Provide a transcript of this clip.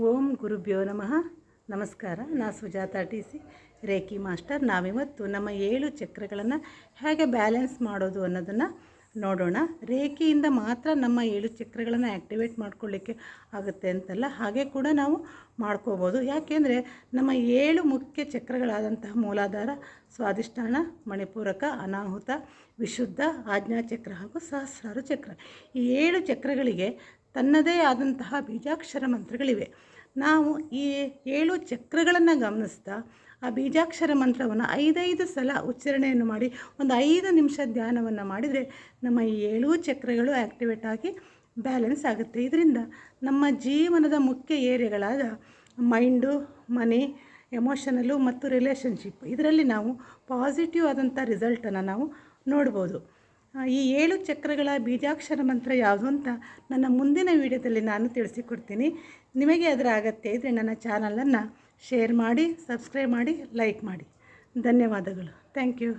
ಓಂ ಗುರುಭ್ಯೋ ನಮಃ. ನಮಸ್ಕಾರ. ನಾನು ಸುಜಾತ ಟಿ.ಸಿ. Reiki master. ನಾವಿವತ್ತು ನಮ್ಮ 7 ಚಕ್ರಗಳನ್ನು ಹೇಗೆ ಬ್ಯಾಲೆನ್ಸ್ ಮಾಡೋದು ಅನ್ನೋದನ್ನು ನೋಡೋಣ. ರೇಖೆಯಿಂದ ಮಾತ್ರ ನಮ್ಮ 7 ಚಕ್ರಗಳನ್ನು ಆ್ಯಕ್ಟಿವೇಟ್ ಮಾಡ್ಕೊಳ್ಳಿಕ್ಕೆ ಆಗುತ್ತೆ ಅಂತಲ್ಲ, ಹಾಗೆ ಕೂಡ ನಾವು ಮಾಡ್ಕೋಬೋದು. ಯಾಕೆಂದರೆ ನಮ್ಮ 7 ಮುಖ್ಯ ಚಕ್ರಗಳಾದಂತಹ ಮೂಲಾಧಾರ, ಸ್ವಾಧಿಷ್ಠಾನ, ಮಣಿಪೂರಕ, ಅನಾಹುತ, ವಿಶುದ್ಧ, ಆಜ್ಞಾಚಕ್ರ ಹಾಗೂ ಸಹಸ್ರಾರು ಚಕ್ರ, ಈ 7 ಚಕ್ರಗಳಿಗೆ ತನ್ನದೇ ಆದಂತಹ ಬೀಜಾಕ್ಷರ ಮಂತ್ರಗಳಿವೆ. ನಾವು ಈ 7 ಚಕ್ರಗಳನ್ನು ಗಮನಿಸ್ತಾ ಆ ಬೀಜಾಕ್ಷರ ಮಂತ್ರವನ್ನು 5 ಸಲ ಉಚ್ಚಾರಣೆಯನ್ನು ಮಾಡಿ ಒಂದು 5 ನಿಮಿಷ ಧ್ಯಾನವನ್ನು ಮಾಡಿದರೆ ನಮ್ಮ ಈ 7 ಚಕ್ರಗಳು ಆ್ಯಕ್ಟಿವೇಟ್ ಆಗಿ ಬ್ಯಾಲೆನ್ಸ್ ಆಗುತ್ತೆ. ಇದರಿಂದ ನಮ್ಮ ಜೀವನದ ಮುಖ್ಯ ಏರಿಯಾಗಳಾದ ಮೈಂಡು, ಮನಿ, ಎಮೋಷನಲ್ಲು ಮತ್ತು ರಿಲೇಷನ್ಶಿಪ್, ಇದರಲ್ಲಿ ನಾವು ಪಾಸಿಟಿವ್ ಆದಂಥ ರಿಸಲ್ಟನ್ನು ನಾವು ನೋಡ್ಬೋದು. ಈ 7 ಚಕ್ರಗಳ ಬೀಜಾಕ್ಷರ ಮಂತ್ರ ಯಾವುದು ಅಂತ ನನ್ನ ಮುಂದಿನ ವಿಡಿಯೋದಲ್ಲಿ ನಾನು ತಿಳಿಸಿಕೊಡ್ತೀನಿ. ನಿಮಗೆ ಅದರ ಅಗತ್ಯ ಇದ್ದರೆ ನನ್ನ ಚಾನಲನ್ನು ಶೇರ್ ಮಾಡಿ, ಸಬ್ಸ್ಕ್ರೈಬ್ ಮಾಡಿ, ಲೈಕ್ ಮಾಡಿ. ಧನ್ಯವಾದಗಳು. Thank you.